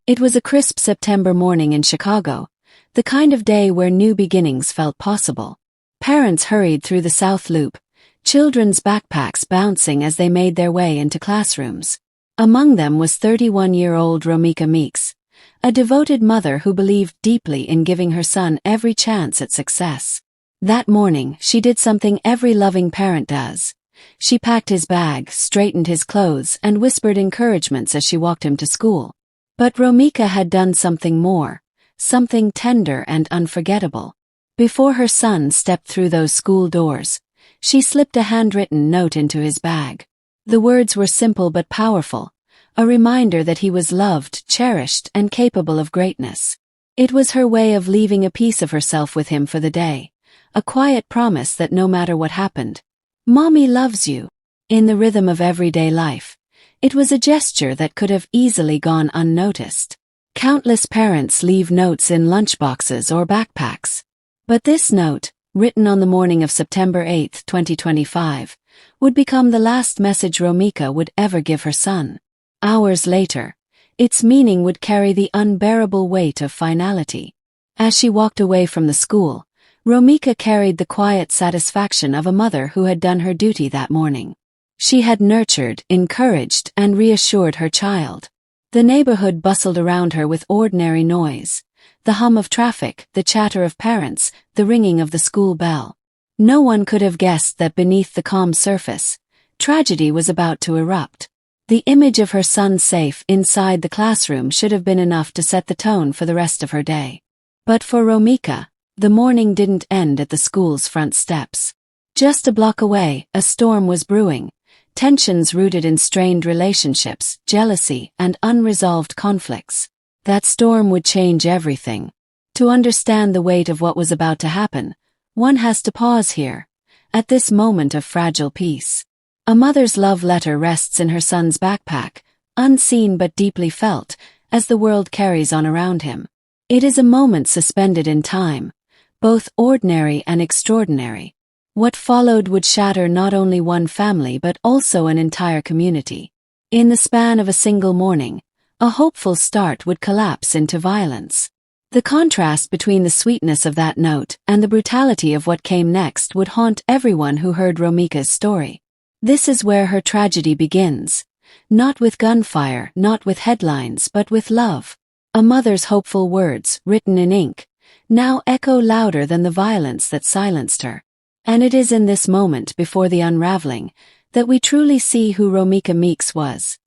It was a crisp September morning in Chicago, the kind of day where new beginnings felt possible. Parents hurried through the South Loop, children's backpacks bouncing as they made their way into classrooms. Among them was 31-year-old Romeca Meeks, a devoted mother who believed deeply in giving her son every chance at success. That morning, she did something every loving parent does. She packed his bag, straightened his clothes, and whispered encouragements as she walked him to school. But Romeca had done something more, something tender and unforgettable. Before her son stepped through those school doors, she slipped a handwritten note into his bag. The words were simple but powerful, a reminder that he was loved, cherished, and capable of greatness. It was her way of leaving a piece of herself with him for the day, a quiet promise that no matter what happened, "Mommy loves you." In the rhythm of everyday life, it was a gesture that could have easily gone unnoticed. Countless parents leave notes in lunchboxes or backpacks. But this note, written on the morning of September 8, 2025, would become the last message Romeca would ever give her son. Hours later, its meaning would carry the unbearable weight of finality. As she walked away from the school, Romeca carried the quiet satisfaction of a mother who had done her duty that morning. She had nurtured, encouraged, and reassured her child. The neighborhood bustled around her with ordinary noise, the hum of traffic, the chatter of parents, the ringing of the school bell. No one could have guessed that beneath the calm surface, tragedy was about to erupt. The image of her son safe inside the classroom should have been enough to set the tone for the rest of her day. But for Romeca, the morning didn't end at the school's front steps. Just a block away, a storm was brewing, tensions rooted in strained relationships, jealousy, and unresolved conflicts. That storm would change everything. To understand the weight of what was about to happen, one has to pause here, at this moment of fragile peace. A mother's love letter rests in her son's backpack, unseen but deeply felt, as the world carries on around him. It is a moment suspended in time, both ordinary and extraordinary. What followed would shatter not only one family but also an entire community. In the span of a single morning, a hopeful start would collapse into violence. The contrast between the sweetness of that note and the brutality of what came next would haunt everyone who heard Romeca's story. This is where her tragedy begins, not with gunfire, not with headlines, but with love. A mother's hopeful words, written in ink, now echo louder than the violence that silenced her. And it is in this moment before the unraveling that we truly see who Romeca Meeks was.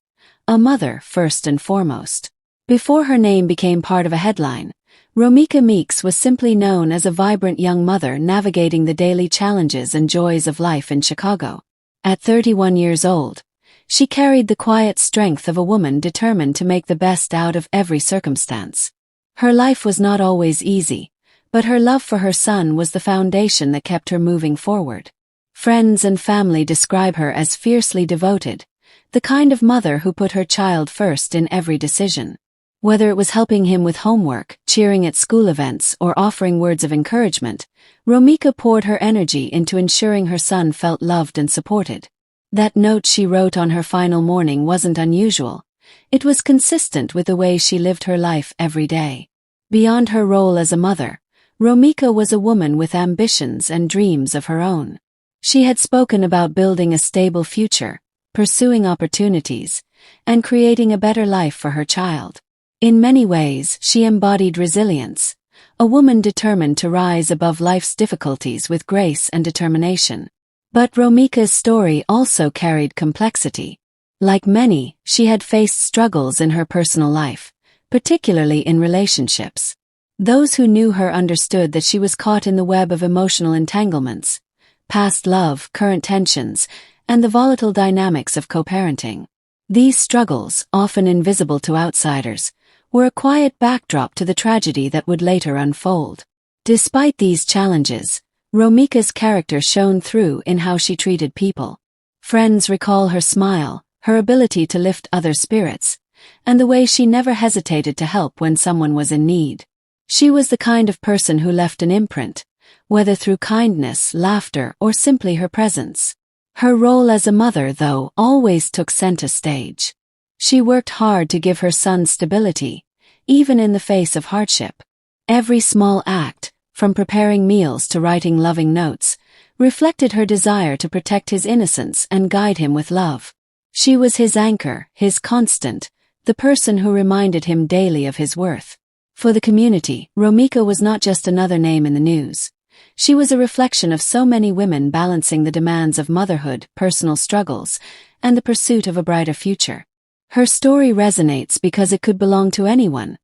A mother, first and foremost. Before her name became part of a headline, Romeca Meeks was simply known as a vibrant young mother navigating the daily challenges and joys of life in Chicago. At 31 years old, she carried the quiet strength of a woman determined to make the best out of every circumstance. Her life was not always easy, but her love for her son was the foundation that kept her moving forward. Friends and family describe her as fiercely devoted, the kind of mother who put her child first in every decision. Whether it was helping him with homework, cheering at school events, or offering words of encouragement, Romeca poured her energy into ensuring her son felt loved and supported. That note she wrote on her final morning wasn't unusual. It was consistent with the way she lived her life every day. Beyond her role as a mother, Romeca was a woman with ambitions and dreams of her own. She had spoken about building a stable future, pursuing opportunities, and creating a better life for her child. In many ways, she embodied resilience, a woman determined to rise above life's difficulties with grace and determination. But Romeca's story also carried complexity. Like many, she had faced struggles in her personal life, particularly in relationships. Those who knew her understood that she was caught in the web of emotional entanglements, past love, current tensions, and the volatile dynamics of co-parenting. These struggles, often invisible to outsiders, were a quiet backdrop to the tragedy that would later unfold. Despite these challenges, Romeca's character shone through in how she treated people. Friends recall her smile, her ability to lift others' spirits, and the way she never hesitated to help when someone was in need. She was the kind of person who left an imprint, whether through kindness, laughter, or simply her presence. Her role as a mother, though, always took center stage. She worked hard to give her son stability, even in the face of hardship. Every small act, from preparing meals to writing loving notes, reflected her desire to protect his innocence and guide him with love. She was his anchor, his constant, the person who reminded him daily of his worth. For the community, Romeca was not just another name in the news. She was a reflection of so many women balancing the demands of motherhood, personal struggles, and the pursuit of a brighter future. Her story resonates because it could belong to anyone.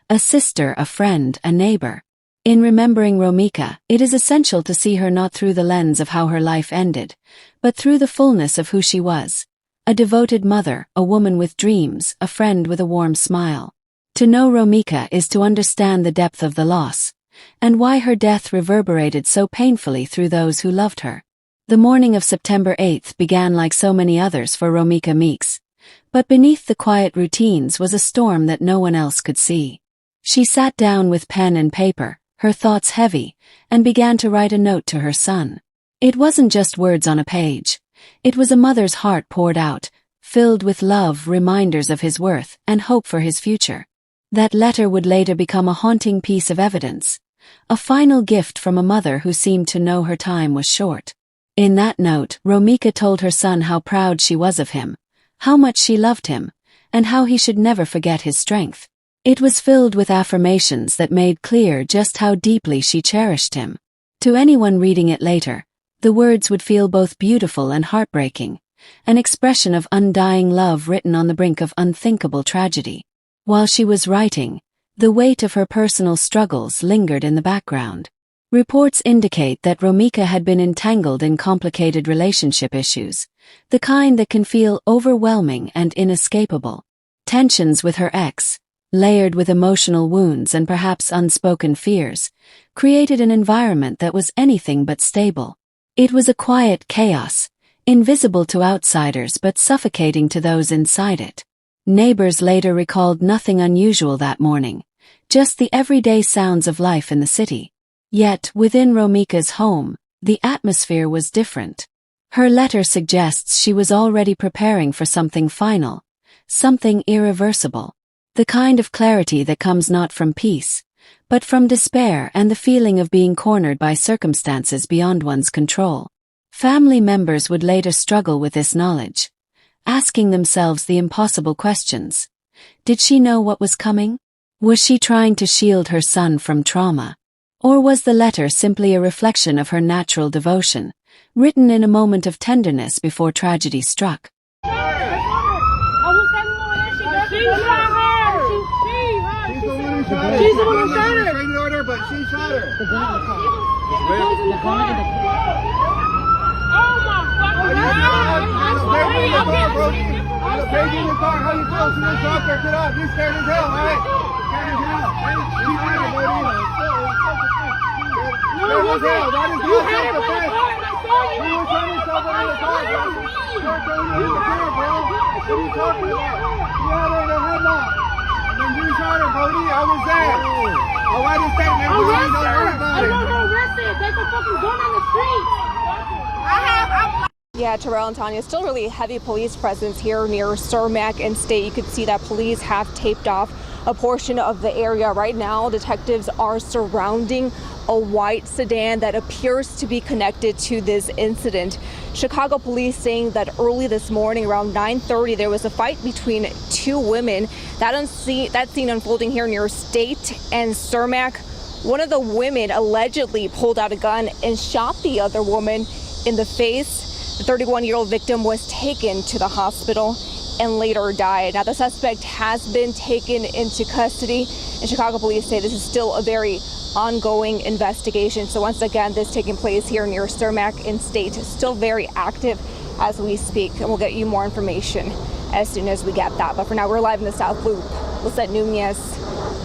A sister, a friend, a neighbor. In remembering Romeca, it is essential to see her not through the lens of how her life ended, but through the fullness of who she was. A devoted mother, a woman with dreams, a friend with a warm smile. To know Romeca is to understand the depth of the loss, and why her death reverberated so painfully through those who loved her. The morning of September 8th began like so many others for Romeca Meeks, but beneath the quiet routines was a storm that no one else could see. She sat down with pen and paper, her thoughts heavy, and began to write a note to her son. It wasn't just words on a page. It was a mother's heart poured out, filled with love, reminders of his worth, and hope for his future. That letter would later become a haunting piece of evidence, a final gift from a mother who seemed to know her time was short. In that note, Romeca told her son how proud she was of him, how much she loved him, and how he should never forget his strength. It was filled with affirmations that made clear just how deeply she cherished him. To anyone reading it later, the words would feel both beautiful and heartbreaking, an expression of undying love written on the brink of unthinkable tragedy. While she was writing, the weight of her personal struggles lingered in the background. Reports indicate that Romeca had been entangled in complicated relationship issues, the kind that can feel overwhelming and inescapable. Tensions with her ex, layered with emotional wounds and perhaps unspoken fears, created an environment that was anything but stable. It was a quiet chaos, invisible to outsiders but suffocating to those inside it. Neighbors later recalled nothing unusual that morning, just the everyday sounds of life in the city. Yet, within Romeca's home, the atmosphere was different. Her letter suggests she was already preparing for something final, something irreversible. The kind of clarity that comes not from peace, but from despair and the feeling of being cornered by circumstances beyond one's control. Family members would later struggle with this knowledge, asking themselves the impossible questions. Did she know what was coming? Was she trying to shield her son from trauma? Or was the letter simply a reflection of her natural devotion, written in a moment of tenderness before tragedy struck? She's the one who shot her. But she shot her. The gun in the car. Oh my fucking God! I'm crazy in the car. How you close to this doctor? Get up. You scared as hell, right? Scared as hell. She's scared, buddy. No, you had it. You had it right there. You were trying to stop her in the car, bro. You're trying to hit the car, bro. What are you talking about? You had her in a headlock. When you shot her, Brody, I was there. I'll write a statement. Arrest her. I want her arrested. There's a fucking gun on the street. Yeah, Terrell and Tanya, still really heavy police presence here near Romeca and State. You could see that police have taped off a portion of the area. Right now, detectives are surrounding a white sedan that appears to be connected to this incident. Chicago police saying that early this morning around 9:30 there was a fight between two women. That scene unfolding here near State and Romeca. One of the women allegedly pulled out a gun and shot the other woman in the face. The 31-year-old victim was taken to the hospital and later died. Now, the suspect has been taken into custody, and Chicago police say this is still a very ongoing investigation. So once again, this taking place here near Romeca in State, still very active as we speak, and we'll get you more information as soon as we get that. But for now, we're live in the South Loop. Lisette Nunez,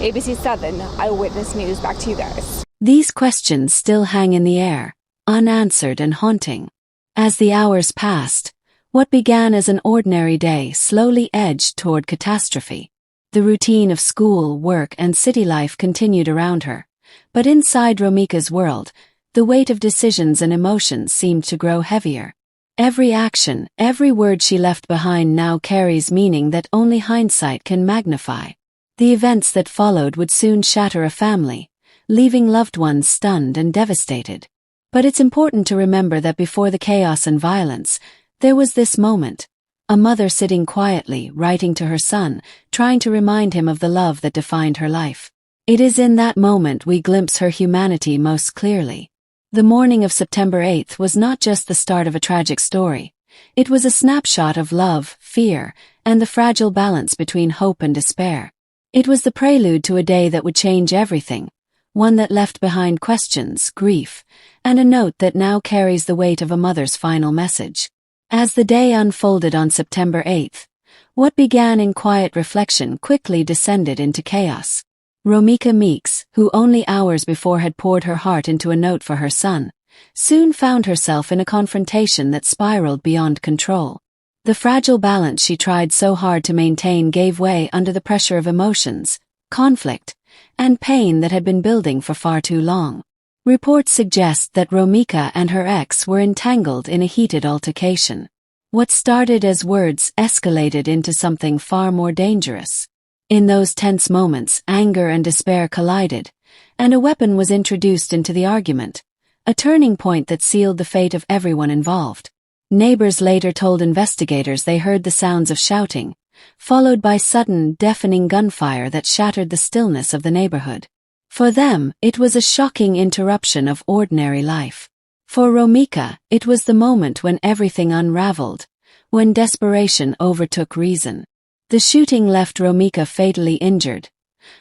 ABC 7 Eyewitness News. Back to you guys. These questions still hang in the air, unanswered and haunting. As the hours passed, what began as an ordinary day slowly edged toward catastrophe. The routine of school, work, and city life continued around her, but inside Romeca's world, the weight of decisions and emotions seemed to grow heavier. Every action, every word she left behind now carries meaning that only hindsight can magnify. The events that followed would soon shatter a family, leaving loved ones stunned and devastated. But it's important to remember that before the chaos and violence, there was this moment. A mother sitting quietly, writing to her son, trying to remind him of the love that defined her life. It is in that moment we glimpse her humanity most clearly. The morning of September 8th was not just the start of a tragic story. It was a snapshot of love, fear, and the fragile balance between hope and despair. It was the prelude to a day that would change everything, one that left behind questions, grief, and a note that now carries the weight of a mother's final message. As the day unfolded on September 8th, what began in quiet reflection quickly descended into chaos. Romeca Meeks, who only hours before had poured her heart into a note for her son, soon found herself in a confrontation that spiraled beyond control. The fragile balance she tried so hard to maintain gave way under the pressure of emotions, conflict, and pain that had been building for far too long. Reports suggest that Romeca and her ex were entangled in a heated altercation. What started as words escalated into something far more dangerous. In those tense moments, anger and despair collided, and a weapon was introduced into the argument, a turning point that sealed the fate of everyone involved. Neighbors later told investigators they heard the sounds of shouting, followed by sudden, deafening gunfire that shattered the stillness of the neighborhood. For them, it was a shocking interruption of ordinary life. For Romeca, it was the moment when everything unraveled, when desperation overtook reason. The shooting left Romeca fatally injured,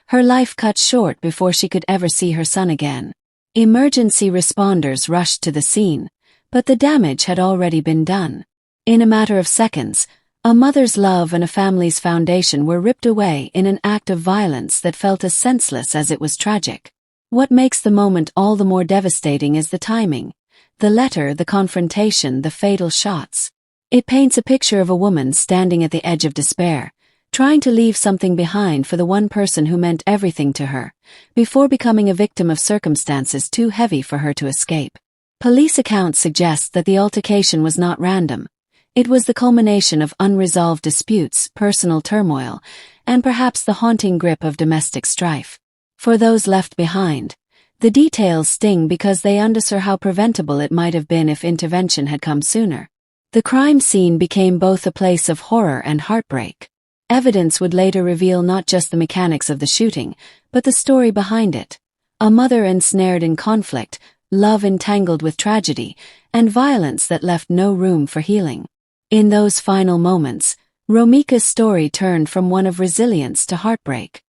her life cut short before she could ever see her son again. Emergency responders rushed to the scene, but the damage had already been done. In a matter of seconds, a mother's love and a family's foundation were ripped away in an act of violence that felt as senseless as it was tragic. What makes the moment all the more devastating is the timing. The letter, the confrontation, the fatal shots. It paints a picture of a woman standing at the edge of despair, trying to leave something behind for the one person who meant everything to her, before becoming a victim of circumstances too heavy for her to escape. Police accounts suggest that the altercation was not random. It was the culmination of unresolved disputes, personal turmoil, and perhaps the haunting grip of domestic strife. For those left behind, the details sting because they underscore how preventable it might have been if intervention had come sooner. The crime scene became both a place of horror and heartbreak. Evidence would later reveal not just the mechanics of the shooting, but the story behind it. A mother ensnared in conflict, love entangled with tragedy, and violence that left no room for healing. In those final moments, Romeca's story turned from one of resilience to heartbreak.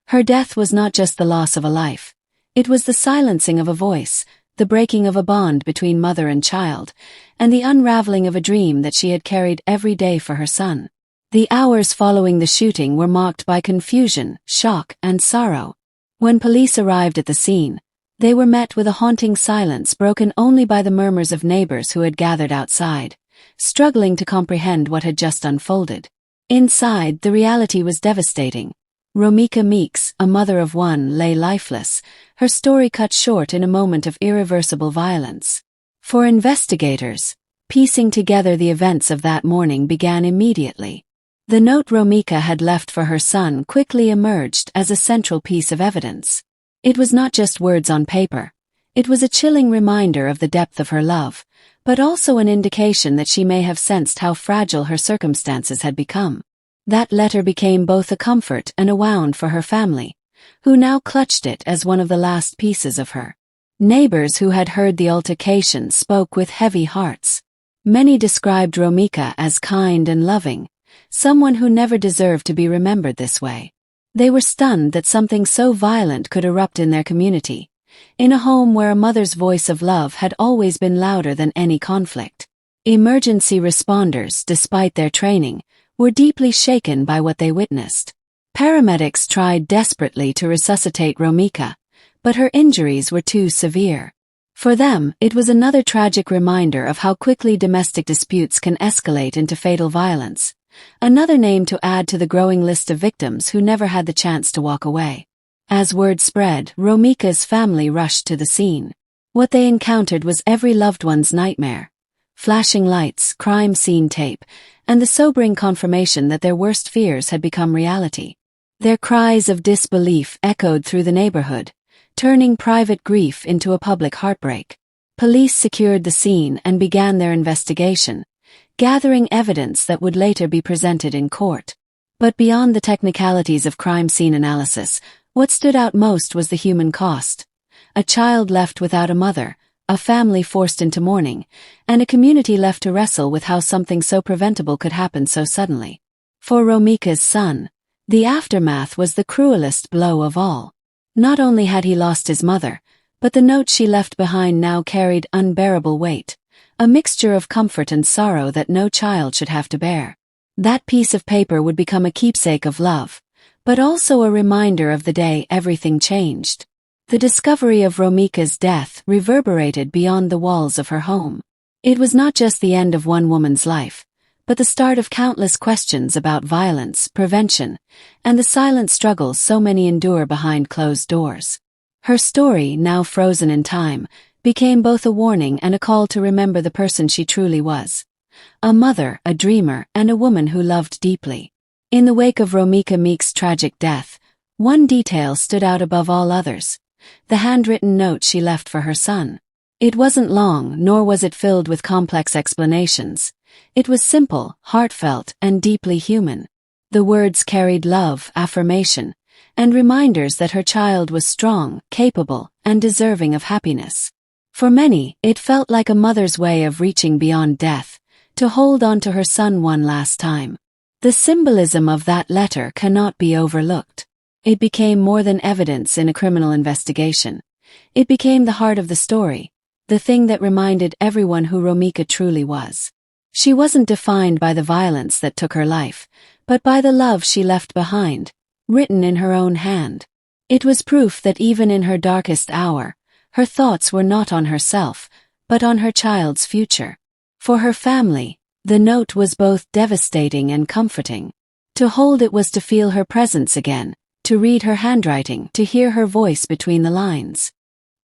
Her death was not just the loss of a life. It was the silencing of a voice, the breaking of a bond between mother and child, and the unraveling of a dream that she had carried every day for her son. The hours following the shooting were marked by confusion, shock, and sorrow. When police arrived at the scene, they were met with a haunting silence broken only by the murmurs of neighbors who had gathered outside, struggling to comprehend what had just unfolded. Inside, the reality was devastating. Romeca Meeks, a mother of one, lay lifeless, her story cut short in a moment of irreversible violence. For investigators, piecing together the events of that morning began immediately. The note Romeca had left for her son quickly emerged as a central piece of evidence. It was not just words on paper. It was a chilling reminder of the depth of her love, but also an indication that she may have sensed how fragile her circumstances had become. That letter became both a comfort and a wound for her family, who now clutched it as one of the last pieces of her. Neighbors who had heard the altercation spoke with heavy hearts. Many described Romeca as kind and loving, someone who never deserved to be remembered this way. They were stunned that something so violent could erupt in their community, in a home where a mother's voice of love had always been louder than any conflict. Emergency responders, despite their training, were deeply shaken by what they witnessed. Paramedics tried desperately to resuscitate Romeca, but her injuries were too severe. For them, it was another tragic reminder of how quickly domestic disputes can escalate into fatal violence. Another name to add to the growing list of victims who never had the chance to walk away. As word spread, Romeca's family rushed to the scene. What they encountered was every loved one's nightmare. Flashing lights, crime scene tape, and the sobering confirmation that their worst fears had become reality. Their cries of disbelief echoed through the neighborhood, turning private grief into a public heartbreak. Police secured the scene and began their investigation, gathering evidence that would later be presented in court. But beyond the technicalities of crime scene analysis, what stood out most was the human cost. A child left without a mother, a family forced into mourning, and a community left to wrestle with how something so preventable could happen so suddenly. For Romeca's son, the aftermath was the cruelest blow of all. Not only had he lost his mother, but the note she left behind now carried unbearable weight, a mixture of comfort and sorrow that no child should have to bear. That piece of paper would become a keepsake of love, but also a reminder of the day everything changed. The discovery of Romeca's death reverberated beyond the walls of her home. It was not just the end of one woman's life, but the start of countless questions about violence, prevention, and the silent struggles so many endure behind closed doors. Her story, now frozen in time, became both a warning and a call to remember the person she truly was. A mother, a dreamer, and a woman who loved deeply. In the wake of Romeca Meeks' tragic death, one detail stood out above all others: the handwritten note she left for her son. It wasn't long, nor was it filled with complex explanations. It was simple, heartfelt, and deeply human. The words carried love, affirmation, and reminders that her child was strong, capable, and deserving of happiness. For many, it felt like a mother's way of reaching beyond death, to hold on to her son one last time. The symbolism of that letter cannot be overlooked. It became more than evidence in a criminal investigation. It became the heart of the story, the thing that reminded everyone who Romeca truly was. She wasn't defined by the violence that took her life, but by the love she left behind, written in her own hand. It was proof that even in her darkest hour, her thoughts were not on herself, but on her child's future. For her family, the note was both devastating and comforting. To hold it was to feel her presence again, to read her handwriting, to hear her voice between the lines.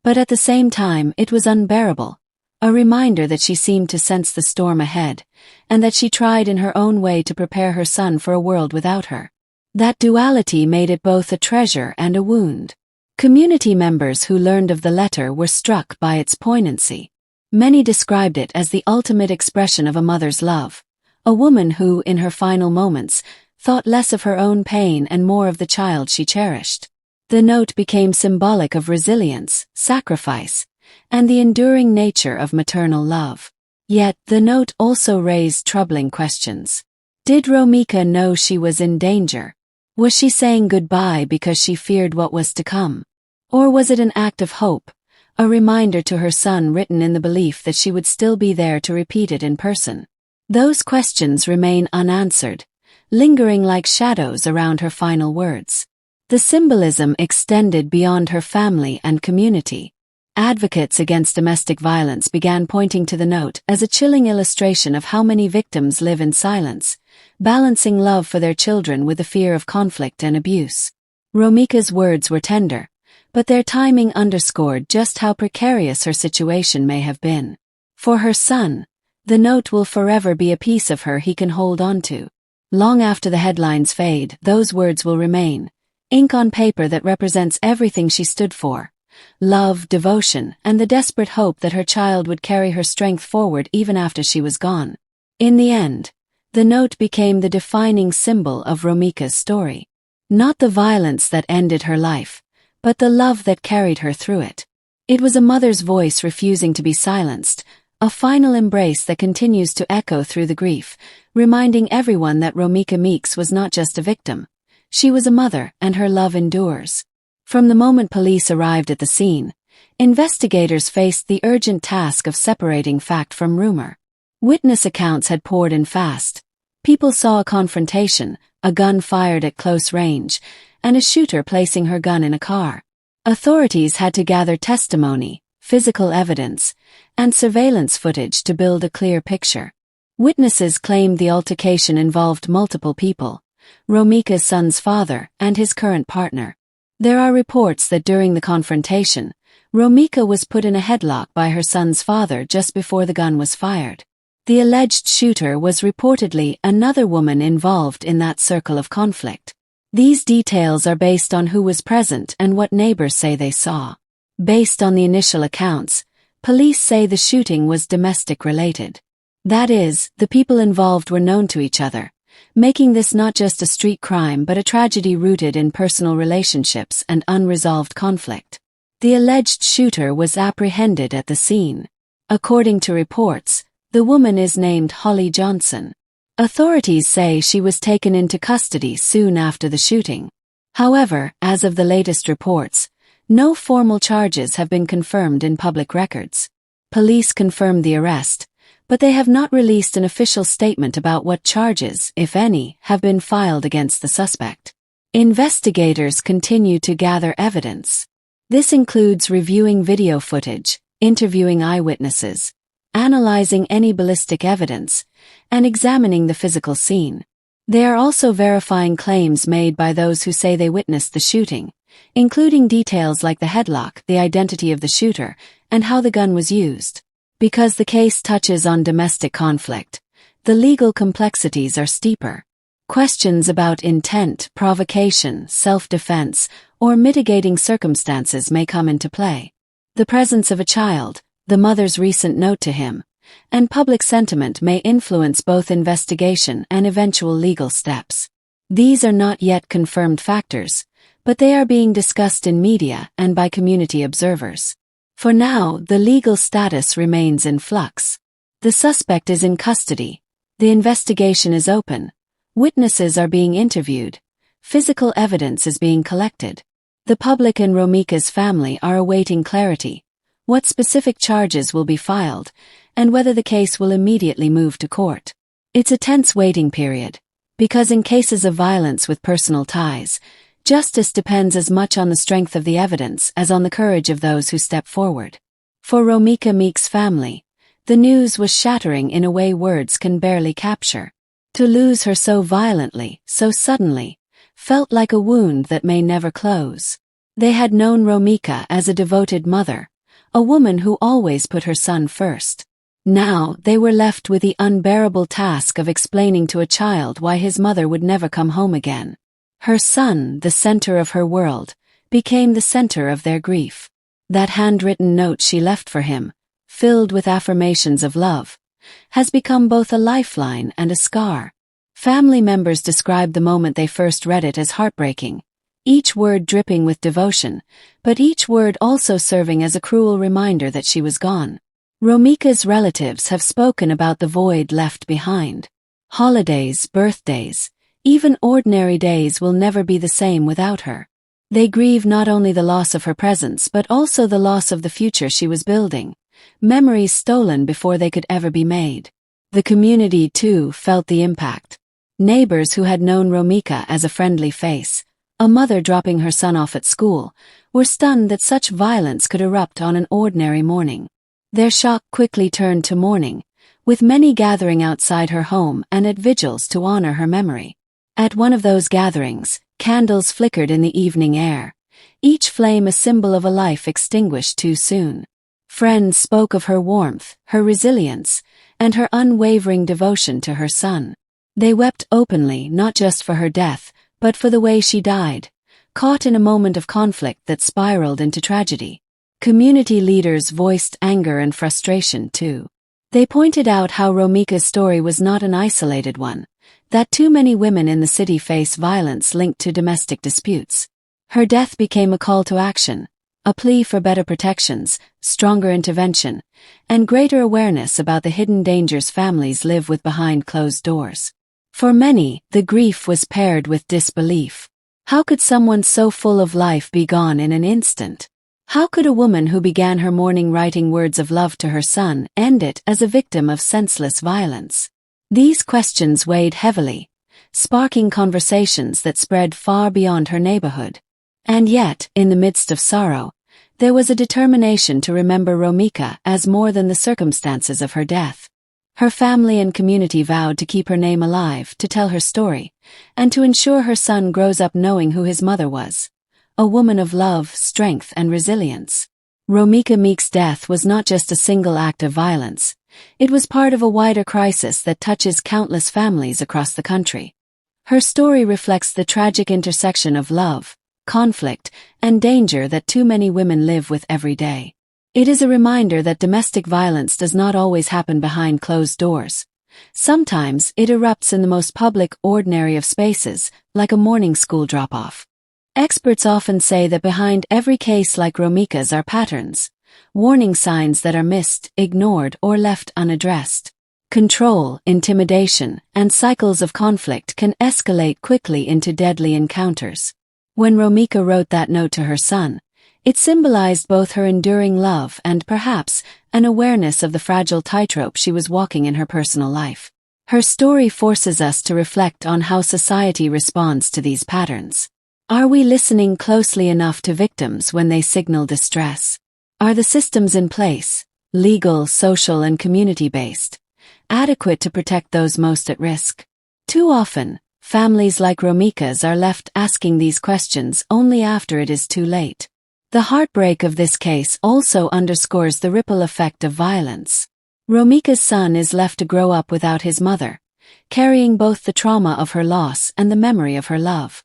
But at the same time, it was unbearable, a reminder that she seemed to sense the storm ahead, and that she tried in her own way to prepare her son for a world without her. That duality made it both a treasure and a wound. Community members who learned of the letter were struck by its poignancy. Many described it as the ultimate expression of a mother's love, a woman who, in her final moments, thought less of her own pain and more of the child she cherished. The note became symbolic of resilience, sacrifice, and the enduring nature of maternal love. Yet, the note also raised troubling questions. Did Romeca know she was in danger? Was she saying goodbye because she feared what was to come? Or was it an act of hope, a reminder to her son written in the belief that she would still be there to repeat it in person? Those questions remain unanswered, lingering like shadows around her final words. The symbolism extended beyond her family and community. Advocates against domestic violence began pointing to the note as a chilling illustration of how many victims live in silence, balancing love for their children with the fear of conflict and abuse. Romeca's words were tender, but their timing underscored just how precarious her situation may have been. For her son, the note will forever be a piece of her he can hold on to. Long after the headlines fade, those words will remain, ink on paper that represents everything she stood for: love, devotion, and the desperate hope that her child would carry her strength forward even after she was gone. In the end, the note became the defining symbol of Romeca's story. Not the violence that ended her life, but the love that carried her through it. It was a mother's voice refusing to be silenced, a final embrace that continues to echo through the grief, reminding everyone that Romeca Meeks was not just a victim. She was a mother, and her love endures. From the moment police arrived at the scene, investigators faced the urgent task of separating fact from rumor. Witness accounts had poured in fast. People saw a confrontation, a gun fired at close range, and a shooter placing her gun in a car. Authorities had to gather testimony, physical evidence, and surveillance footage to build a clear picture. Witnesses claimed the altercation involved multiple people: Romeca's son's father and his current partner. There are reports that during the confrontation, Romeca was put in a headlock by her son's father just before the gun was fired. The alleged shooter was reportedly another woman involved in that circle of conflict. These details are based on who was present and what neighbors say they saw. Based on the initial accounts, police say the shooting was domestic-related. That is, the people involved were known to each other, making this not just a street crime but a tragedy rooted in personal relationships and unresolved conflict. The alleged shooter was apprehended at the scene. According to reports, the woman is named Holly Johnson. Authorities say she was taken into custody soon after the shooting. However, as of the latest reports, no formal charges have been confirmed in public records. Police confirmed the arrest, but they have not released an official statement about what charges, if any, have been filed against the suspect. Investigators continue to gather evidence. This includes reviewing video footage, interviewing eyewitnesses, analyzing any ballistic evidence, and examining the physical scene. They are also verifying claims made by those who say they witnessed the shooting, including details like the headlock, the identity of the shooter, and how the gun was used. Because the case touches on domestic conflict, the legal complexities are steeper. Questions about intent, provocation, self-defense, or mitigating circumstances may come into play. The presence of a child, the mother's recent note to him, and public sentiment may influence both investigation and eventual legal steps. These are not yet confirmed factors, but they are being discussed in media and by community observers. For now, the legal status remains in flux. The suspect is in custody. The investigation is open. Witnesses are being interviewed. Physical evidence is being collected. The public and Romeca's family are awaiting clarity, what specific charges will be filed, and whether the case will immediately move to court. It's a tense waiting period, because in cases of violence with personal ties, justice depends as much on the strength of the evidence as on the courage of those who step forward. For Romeca Meeks' family, the news was shattering in a way words can barely capture. To lose her so violently, so suddenly, felt like a wound that may never close. They had known Romeca as a devoted mother, a woman who always put her son first. Now they were left with the unbearable task of explaining to a child why his mother would never come home again. Her son, the center of her world, became the center of their grief. That handwritten note she left for him, filled with affirmations of love, has become both a lifeline and a scar. Family members described the moment they first read it as heartbreaking, each word dripping with devotion, but each word also serving as a cruel reminder that she was gone. Romeca's relatives have spoken about the void left behind. Holidays, birthdays, even ordinary days will never be the same without her. They grieve not only the loss of her presence but also the loss of the future she was building, memories stolen before they could ever be made. The community, too, felt the impact. Neighbors who had known Romeca as a friendly face, a mother dropping her son off at school, were stunned that such violence could erupt on an ordinary morning. Their shock quickly turned to mourning, with many gathering outside her home and at vigils to honor her memory. At one of those gatherings, candles flickered in the evening air, each flame a symbol of a life extinguished too soon. Friends spoke of her warmth, her resilience, and her unwavering devotion to her son. They wept openly not just for her death, but for the way she died, caught in a moment of conflict that spiraled into tragedy. Community leaders voiced anger and frustration too. They pointed out how Romeca's story was not an isolated one, that too many women in the city face violence linked to domestic disputes. Her death became a call to action, a plea for better protections, stronger intervention, and greater awareness about the hidden dangers families live with behind closed doors. For many, the grief was paired with disbelief. How could someone so full of life be gone in an instant? How could a woman who began her morning writing words of love to her son end it as a victim of senseless violence? These questions weighed heavily, sparking conversations that spread far beyond her neighborhood. And yet, in the midst of sorrow, there was a determination to remember Romeca as more than the circumstances of her death. Her family and community vowed to keep her name alive, to tell her story, and to ensure her son grows up knowing who his mother was, a woman of love, strength, and resilience. Romeca Meeks' death was not just a single act of violence. It was part of a wider crisis that touches countless families across the country. Her story reflects the tragic intersection of love, conflict, and danger that too many women live with every day. It is a reminder that domestic violence does not always happen behind closed doors. Sometimes it erupts in the most public, ordinary of spaces, like a morning school drop-off. Experts often say that behind every case like Romeca's are patterns, warning signs that are missed, ignored, or left unaddressed. Control, intimidation, and cycles of conflict can escalate quickly into deadly encounters. When Romeca wrote that note to her son, it symbolized both her enduring love and perhaps an awareness of the fragile tightrope she was walking in her personal life. Her story forces us to reflect on how society responds to these patterns. Are we listening closely enough to victims when they signal distress? Are the systems in place, legal, social, and community-based, adequate to protect those most at risk? Too often, families like Romeca's are left asking these questions only after it is too late. The heartbreak of this case also underscores the ripple effect of violence. Romeca's son is left to grow up without his mother, carrying both the trauma of her loss and the memory of her love.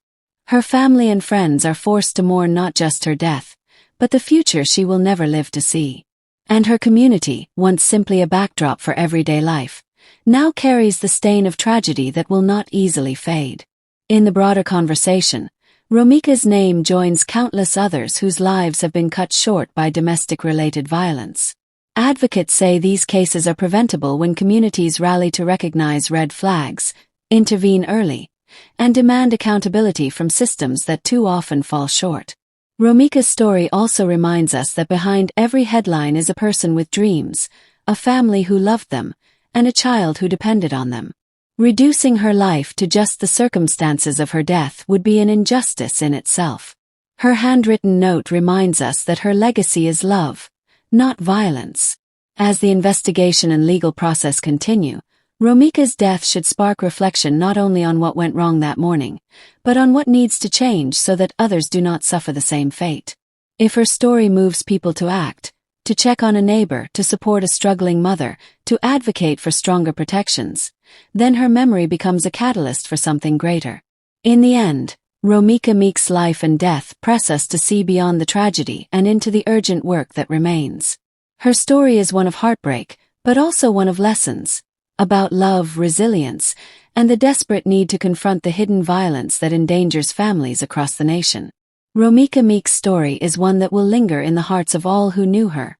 Her family and friends are forced to mourn not just her death, but the future she will never live to see. And her community, once simply a backdrop for everyday life, now carries the stain of tragedy that will not easily fade. In the broader conversation, Romeca's name joins countless others whose lives have been cut short by domestic-related violence. Advocates say these cases are preventable when communities rally to recognize red flags, intervene early, and demand accountability from systems that too often fall short. Romeca's story also reminds us that behind every headline is a person with dreams, a family who loved them, and a child who depended on them. Reducing her life to just the circumstances of her death would be an injustice in itself. Her handwritten note reminds us that her legacy is love, not violence. As the investigation and legal process continue, Romeca's death should spark reflection not only on what went wrong that morning, but on what needs to change so that others do not suffer the same fate. If her story moves people to act, to check on a neighbor, to support a struggling mother, to advocate for stronger protections, then her memory becomes a catalyst for something greater. In the end, Romeca Meeks' life and death press us to see beyond the tragedy and into the urgent work that remains. Her story is one of heartbreak, but also one of lessons, about love, resilience, and the desperate need to confront the hidden violence that endangers families across the nation. Romeca Meeks' story is one that will linger in the hearts of all who knew her,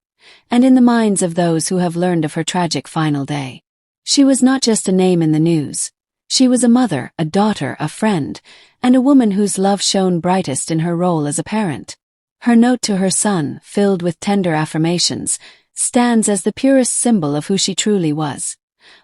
and in the minds of those who have learned of her tragic final day. She was not just a name in the news. She was a mother, a daughter, a friend, and a woman whose love shone brightest in her role as a parent. Her note to her son, filled with tender affirmations, stands as the purest symbol of who she truly was.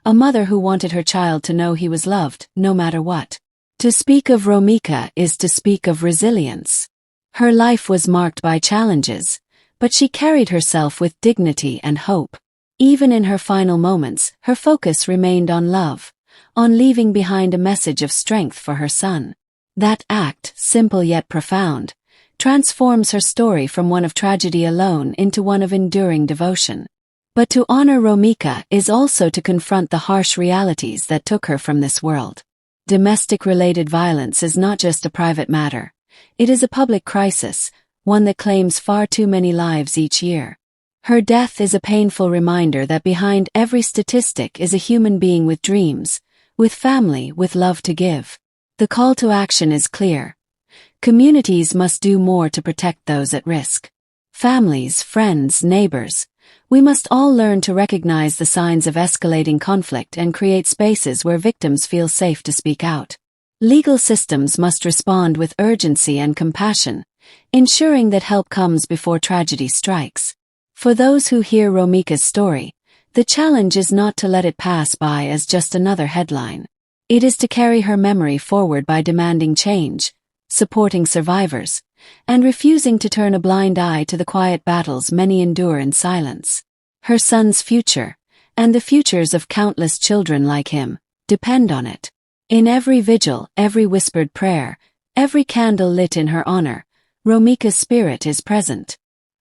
A mother who wanted her child to know he was loved, no matter what. To speak of Romeca is to speak of resilience. Her life was marked by challenges, but she carried herself with dignity and hope. Even in her final moments, her focus remained on love, on leaving behind a message of strength for her son. That act, simple yet profound, transforms her story from one of tragedy alone into one of enduring devotion. But to honor Romeca is also to confront the harsh realities that took her from this world. Domestic-related violence is not just a private matter. It is a public crisis, one that claims far too many lives each year. Her death is a painful reminder that behind every statistic is a human being with dreams, with family, with love to give. The call to action is clear. Communities must do more to protect those at risk. Families, friends, neighbors, we must all learn to recognize the signs of escalating conflict and create spaces where victims feel safe to speak out. Legal systems must respond with urgency and compassion, ensuring that help comes before tragedy strikes. For those who hear Romeca's story, the challenge is not to let it pass by as just another headline. It is to carry her memory forward by demanding change, supporting survivors, and refusing to turn a blind eye to the quiet battles many endure in silence. Her son's future, and the futures of countless children like him, depend on it. In every vigil, every whispered prayer, every candle lit in her honor, Romeca's spirit is present.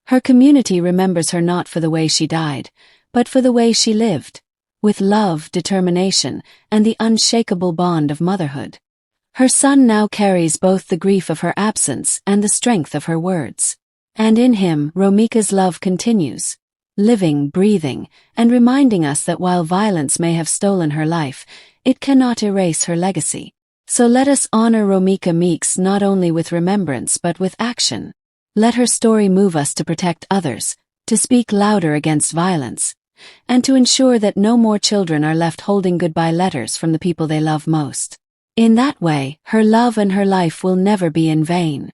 Her community remembers her not for the way she died, but for the way she lived, with love, determination, and the unshakable bond of motherhood. Her son now carries both the grief of her absence and the strength of her words. And in him, Romeca's love continues, living, breathing, and reminding us that while violence may have stolen her life, it cannot erase her legacy. So let us honor Romeca Meeks not only with remembrance but with action. Let her story move us to protect others, to speak louder against violence, and to ensure that no more children are left holding goodbye letters from the people they love most. In that way, her love and her life will never be in vain.